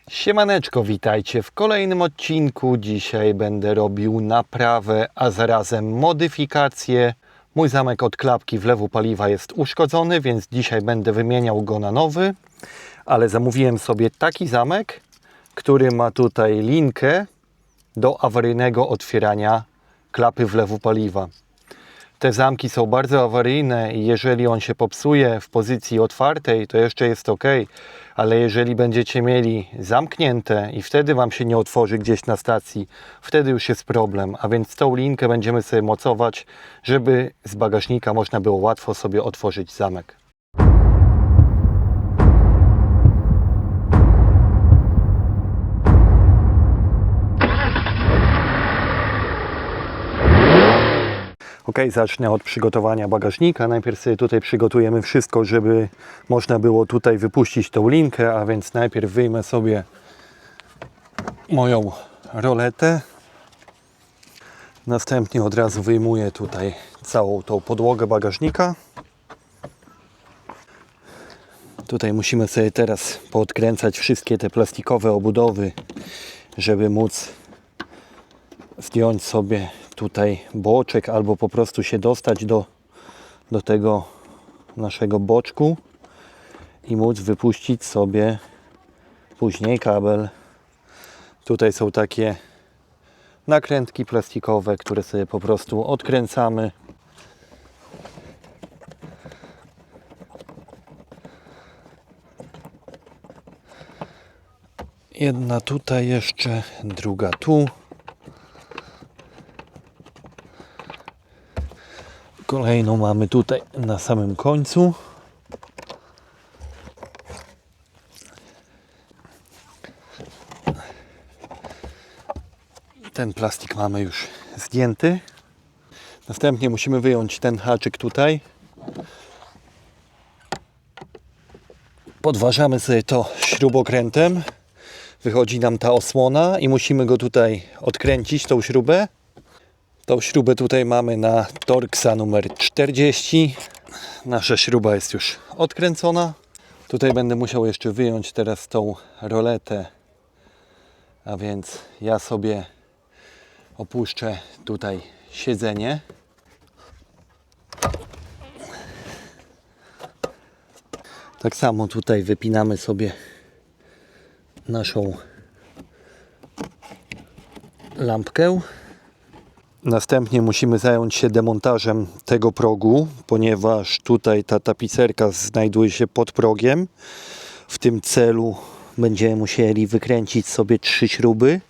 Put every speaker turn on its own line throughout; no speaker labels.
Siemaneczko, witajcie w kolejnym odcinku. Dzisiaj będę robił naprawę, a zarazem modyfikację. Mój zamek od klapki wlewu paliwa jest uszkodzony, więc dzisiaj będę wymieniał go na nowy. Ale zamówiłem sobie taki zamek, który ma tutaj linkę do awaryjnego otwierania klapy wlewu paliwa. Te zamki są bardzo awaryjne i jeżeli on się popsuje w pozycji otwartej, to jeszcze jest ok, ale jeżeli będziecie mieli zamknięte i wtedy Wam się nie otworzy gdzieś na stacji, wtedy już jest problem, a więc tą linkę będziemy sobie mocować, żeby z bagażnika można było łatwo sobie otworzyć zamek. Ok, zacznę od przygotowania bagażnika. Najpierw sobie tutaj przygotujemy wszystko, żeby można było tutaj wypuścić tą linkę, a więc najpierw wyjmę sobie moją roletę. Następnie od razu wyjmuję tutaj całą tą podłogę bagażnika. Tutaj musimy sobie teraz poodkręcać wszystkie te plastikowe obudowy, żeby móc zdjąć sobie tutaj boczek albo po prostu się dostać do tego naszego boczku i móc wypuścić sobie później kabel. Tutaj są takie nakrętki plastikowe, które sobie po prostu odkręcamy. Jedna tutaj jeszcze, druga tu. Kolejną mamy tutaj na samym końcu. Ten plastik mamy już zdjęty. Następnie musimy wyjąć ten haczyk tutaj. Podważamy sobie to śrubokrętem. Wychodzi nam ta osłona i musimy go tutaj odkręcić, tą śrubę. Tą śrubę tutaj mamy na Torxa numer 40. Nasza śruba jest już odkręcona. Tutaj będę musiał jeszcze wyjąć teraz tą roletę. A więc ja sobie opuszczę tutaj siedzenie. Tak samo tutaj wypinamy sobie naszą lampkę. Następnie musimy zająć się demontażem tego progu, ponieważ tutaj ta tapicerka znajduje się pod progiem. W tym celu będziemy musieli wykręcić sobie 3 śruby.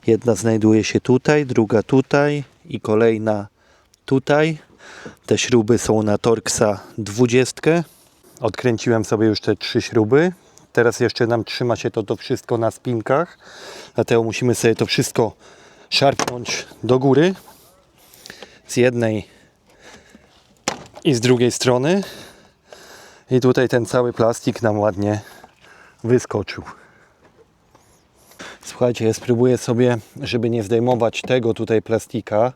Jedna znajduje się tutaj, druga tutaj i kolejna tutaj. Te śruby są na Torxa 20. Odkręciłem sobie już te 3 śruby. Teraz jeszcze nam trzyma się to wszystko na spinkach. Dlatego musimy sobie to wszystko szarpnąć do góry z jednej i z drugiej strony i tutaj ten cały plastik nam ładnie wyskoczył. Słuchajcie, ja spróbuję sobie, żeby nie zdejmować tego tutaj plastika,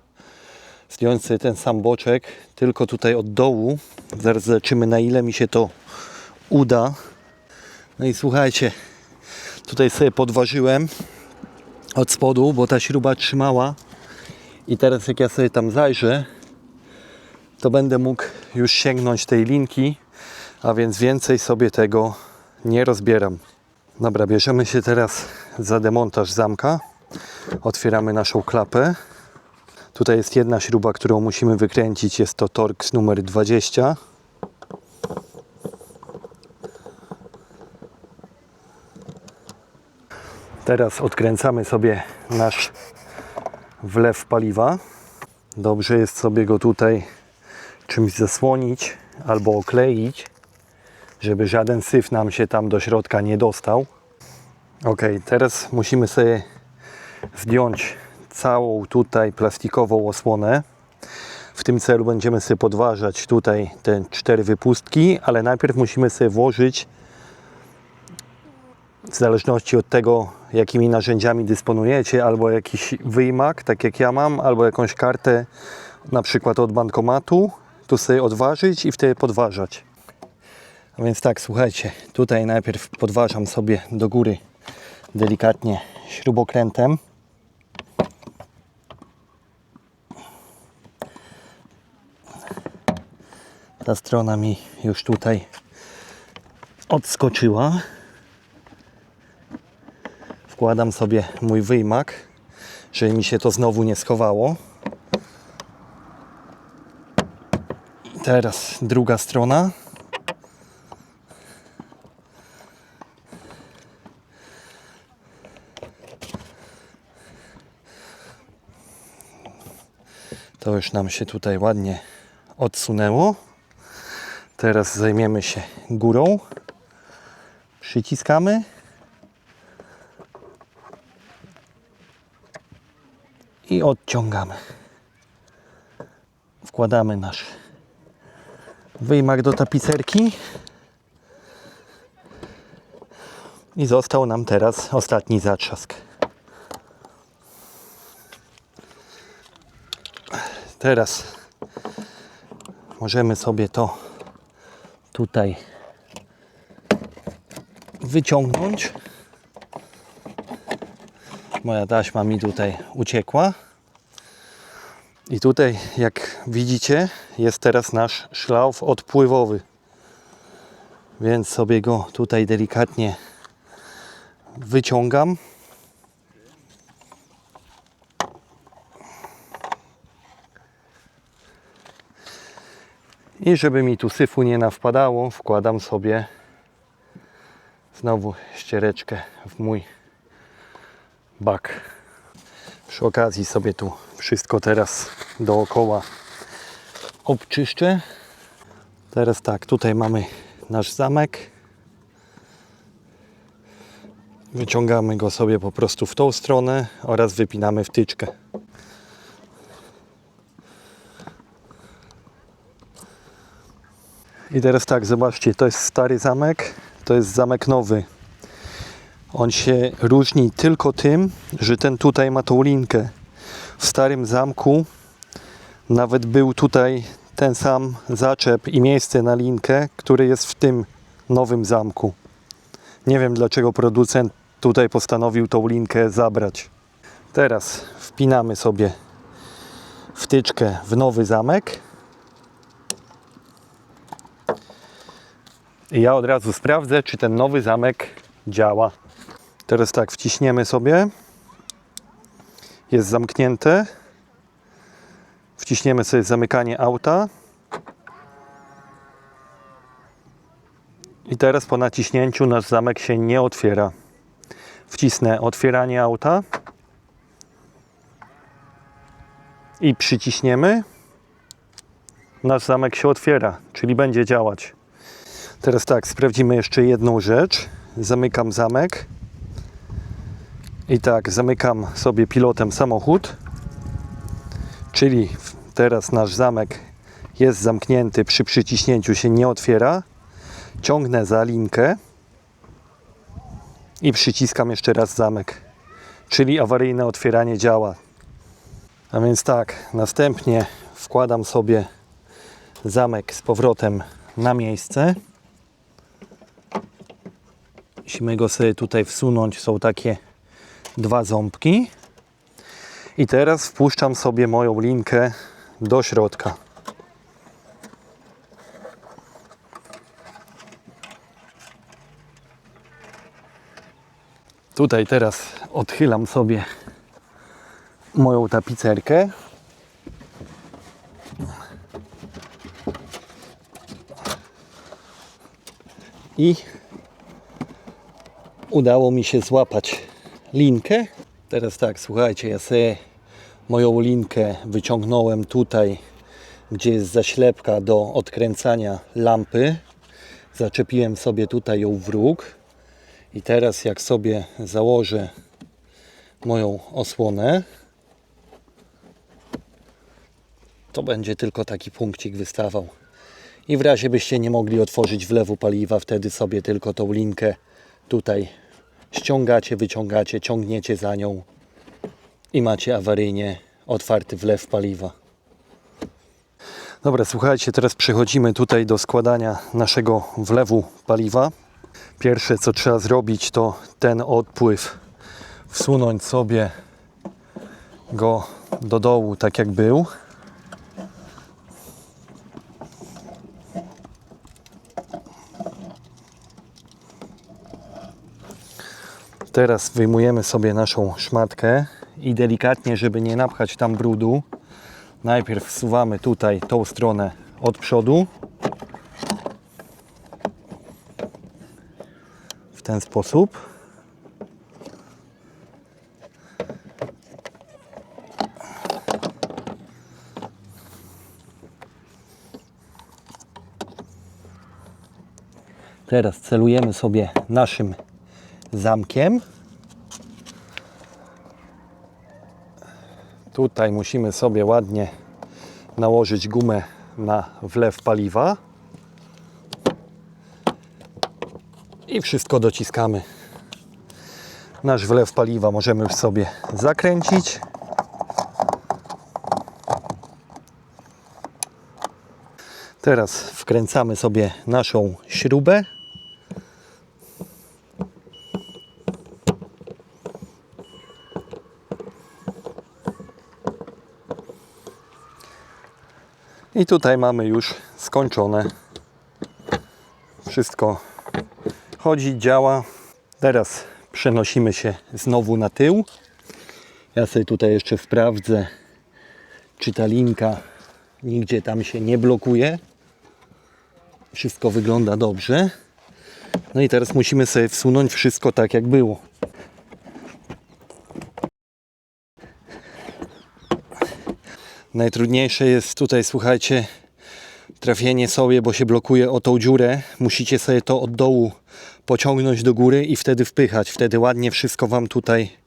zdjąć sobie ten sam boczek tylko tutaj od dołu. Zaraz zobaczymy, na ile mi się to uda. No i słuchajcie, tutaj sobie podważyłem od spodu, bo ta śruba trzymała i teraz jak ja sobie tam zajrzę, to będę mógł już sięgnąć tej linki, a więc więcej sobie tego nie rozbieram. Dobra, bierzemy się teraz za demontaż zamka. Otwieramy naszą klapę. Tutaj jest jedna śruba, którą musimy wykręcić, jest to Torx numer 20. Teraz odkręcamy sobie nasz wlew paliwa. Dobrze jest sobie go tutaj czymś zasłonić albo okleić, żeby żaden syf nam się tam do środka nie dostał. Ok, teraz musimy sobie zdjąć całą tutaj plastikową osłonę. W tym celu będziemy sobie podważać tutaj te 4 wypustki, ale najpierw musimy sobie włożyć, w zależności od tego, jakimi narzędziami dysponujecie, albo jakiś wyjmak, tak jak ja mam, albo jakąś kartę, na przykład od bankomatu, tu sobie odważyć i wtedy podważać. A więc tak, słuchajcie, tutaj najpierw podważam sobie do góry delikatnie śrubokrętem. Ta strona mi już tutaj odskoczyła. Wkładam sobie mój wyjmak, żeby mi się to znowu nie schowało. I teraz druga strona. To już nam się tutaj ładnie odsunęło. Teraz zajmiemy się górą. Przyciskamy. I odciągamy. Wkładamy nasz wyjmak do tapicerki. I został nam teraz ostatni zatrzask. Teraz możemy sobie to tutaj wyciągnąć. Moja taśma mi tutaj uciekła. I tutaj, jak widzicie, jest teraz nasz szlauf odpływowy. Więc sobie go tutaj delikatnie wyciągam. I żeby mi tu syfu nie nawpadało, wkładam sobie znowu ściereczkę w mój bak. Przy okazji sobie tu wszystko teraz dookoła obczyszczę. Teraz tak, tutaj mamy nasz zamek. Wyciągamy go sobie po prostu w tą stronę oraz wypinamy wtyczkę. I teraz tak, zobaczcie, to jest stary zamek, to jest zamek nowy. On się różni tylko tym, że ten tutaj ma tą linkę. W starym zamku nawet był tutaj ten sam zaczep i miejsce na linkę, który jest w tym nowym zamku. Nie wiem, dlaczego producent tutaj postanowił tą linkę zabrać. Teraz wpinamy sobie wtyczkę w nowy zamek. I ja od razu sprawdzę, czy ten nowy zamek działa. Teraz tak, wciśniemy sobie. Jest zamknięte. Wciśniemy sobie zamykanie auta. I teraz po naciśnięciu nasz zamek się nie otwiera. Wcisnę otwieranie auta. I przyciśniemy. Nasz zamek się otwiera, czyli będzie działać. Teraz tak, sprawdzimy jeszcze jedną rzecz. Zamykam zamek. I tak, zamykam sobie pilotem samochód. Czyli teraz nasz zamek jest zamknięty, przy przyciśnięciu się nie otwiera. Ciągnę za linkę i przyciskam jeszcze raz zamek. Czyli awaryjne otwieranie działa. A więc tak, następnie wkładam sobie zamek z powrotem na miejsce. Musimy go sobie tutaj wsunąć, są takie dwa ząbki. I teraz wpuszczam sobie moją linkę do środka. Tutaj teraz odchylam sobie moją tapicerkę. I udało mi się złapać linkę. Teraz tak, słuchajcie, ja sobie moją linkę wyciągnąłem tutaj, gdzie jest zaślepka do odkręcania lampy. Zaczepiłem sobie tutaj ją w róg. I teraz jak sobie założę moją osłonę, to będzie tylko taki punkcik wystawał. I w razie byście nie mogli otworzyć wlewu paliwa, wtedy sobie tylko tą linkę tutaj ściągacie, wyciągacie, ciągniecie za nią i macie awaryjnie otwarty wlew paliwa. Dobra, słuchajcie, teraz przechodzimy tutaj do składania naszego wlewu paliwa. Pierwsze, co trzeba zrobić, to ten odpływ wsunąć sobie go do dołu tak jak był. Teraz wyjmujemy sobie naszą szmatkę i delikatnie, żeby nie napchać tam brudu, najpierw wsuwamy tutaj tą stronę od przodu. W ten sposób. Teraz celujemy sobie naszym zamkiem. Tutaj musimy sobie ładnie nałożyć gumę na wlew paliwa i wszystko dociskamy. Nasz wlew paliwa możemy już sobie zakręcić. Teraz wkręcamy sobie naszą śrubę. I tutaj mamy już skończone. Wszystko chodzi, działa. Teraz przenosimy się znowu na tył. Ja sobie tutaj jeszcze sprawdzę, czy ta linka nigdzie tam się nie blokuje. Wszystko wygląda dobrze. No i teraz musimy sobie wsunąć wszystko tak jak było. Najtrudniejsze jest tutaj, słuchajcie, trafienie sobie, bo się blokuje o tą dziurę. Musicie sobie to od dołu pociągnąć do góry i wtedy wpychać. Wtedy ładnie wszystko Wam tutaj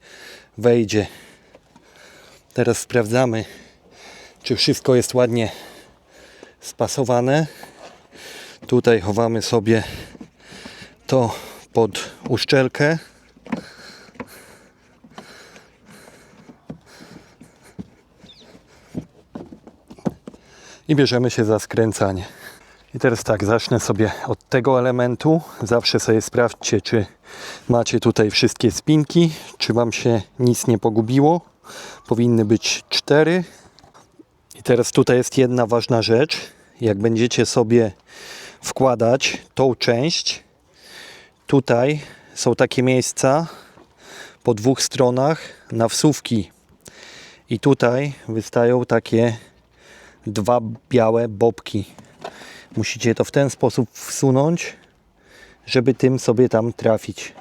wejdzie. Teraz sprawdzamy, czy wszystko jest ładnie spasowane. Tutaj chowamy sobie to pod uszczelkę. I bierzemy się za skręcanie. I teraz tak, zacznę sobie od tego elementu. Zawsze sobie sprawdźcie, czy macie tutaj wszystkie spinki, czy Wam się nic nie pogubiło. Powinny być 4. I teraz tutaj jest jedna ważna rzecz. Jak będziecie sobie wkładać tą część, tutaj są takie miejsca po 2 stronach na wsówki. I tutaj wystają takie 2 białe bobki. Musicie to w ten sposób wsunąć, żeby tym sobie tam trafić.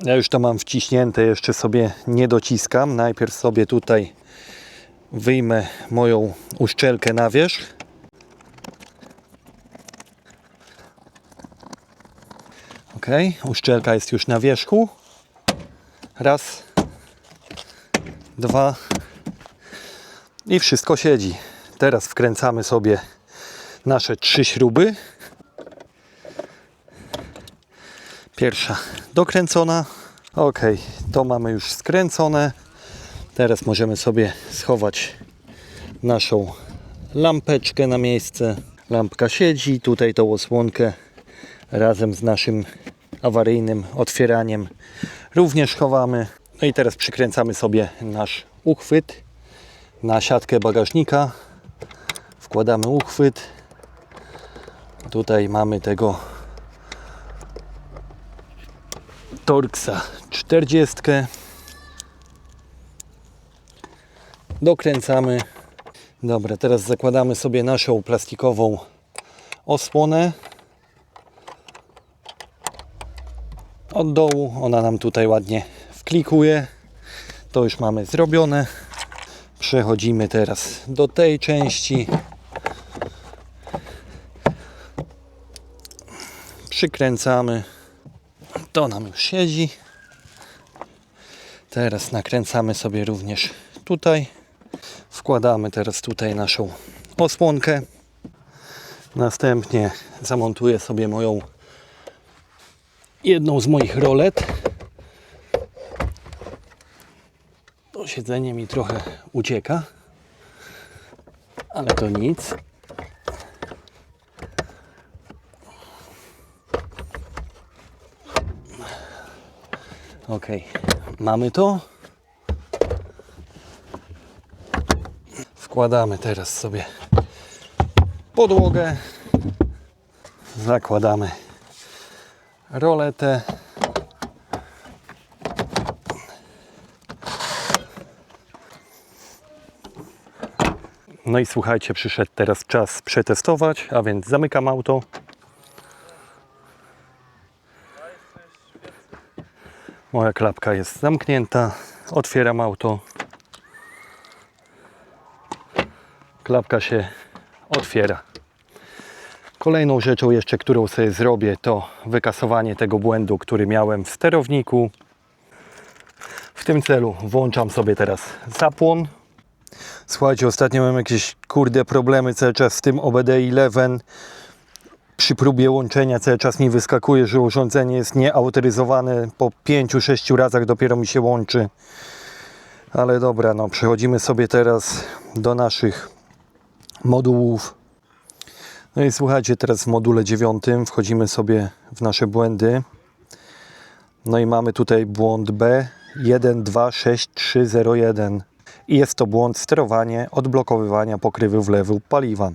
Ja już to mam wciśnięte, jeszcze sobie nie dociskam. Najpierw sobie tutaj wyjmę moją uszczelkę na wierzch. Ok, uszczelka jest już na wierzchu. Raz, 2 i wszystko siedzi. Teraz wkręcamy sobie nasze 3 śruby. Pierwsza dokręcona. Ok, to mamy już skręcone. Teraz możemy sobie schować naszą lampeczkę na miejsce. Lampka siedzi. Tutaj tą osłonkę razem z naszym awaryjnym otwieraniem również chowamy. No i teraz przykręcamy sobie nasz uchwyt na siatkę bagażnika. Wkładamy uchwyt. Tutaj mamy tego Torxa 40. Dokręcamy. Dobra, teraz zakładamy sobie naszą plastikową osłonę. Od dołu ona nam tutaj ładnie wklikuje. To już mamy zrobione. Przechodzimy teraz do tej części. Przykręcamy. To nam już siedzi. Teraz nakręcamy sobie również tutaj. Wkładamy teraz tutaj naszą osłonkę. Następnie zamontuję sobie jedną z moich rolet. To siedzenie mi trochę ucieka. Ale to nic. Ok, mamy to. Wkładamy teraz sobie podłogę. Zakładamy roletę. No i słuchajcie, przyszedł teraz czas przetestować, a więc zamykam auto. Moja klapka jest zamknięta. Otwieram auto. Klapka się otwiera. Kolejną rzeczą jeszcze, którą sobie zrobię, to wykasowanie tego błędu, który miałem w sterowniku. W tym celu włączam sobie teraz zapłon. Słuchajcie, ostatnio mam jakieś problemy cały czas z tym OBD11. Przy próbie łączenia cały czas mi wyskakuje, że urządzenie jest nieautoryzowane. Po 5-6 razach dopiero mi się łączy. Ale dobra, no przechodzimy sobie teraz do naszych modułów. No i słuchajcie, teraz w module 9 wchodzimy sobie w nasze błędy. No i mamy tutaj błąd B126301. I jest to błąd sterowanie odblokowywania pokrywy wlewu paliwa.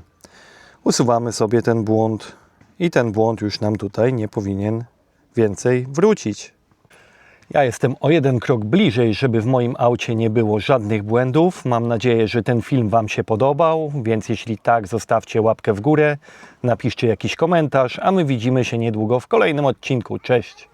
Usuwamy sobie ten błąd i ten błąd już nam tutaj nie powinien więcej wrócić. Ja jestem o jeden krok bliżej, żeby w moim aucie nie było żadnych błędów. Mam nadzieję, że ten film Wam się podobał, więc jeśli tak, zostawcie łapkę w górę, napiszcie jakiś komentarz, a my widzimy się niedługo w kolejnym odcinku. Cześć!